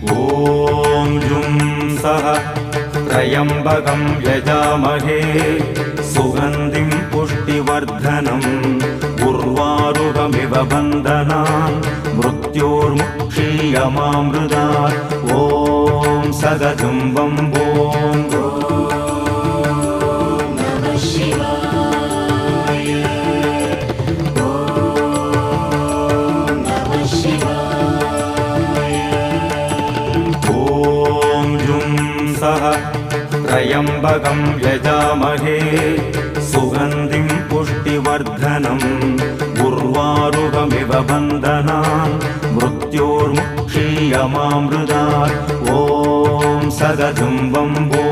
ॐ जुं सः त्र्यम्बकं यजामहे सुगन्धिं पुष्टिवर्धनम् उर्वारुकमिव बन्धनान् मृत्योर्मुक्षीयमामृतात् ॐ सदजं वम्बो त्र्यम्बकं यजामहे सुगन्धिं पुष्टिवर्धनम् उर्वारुकमिव बन्धनान् मृत्योर्मुक्षीयमामृतात् ॐ सदजं वम्बो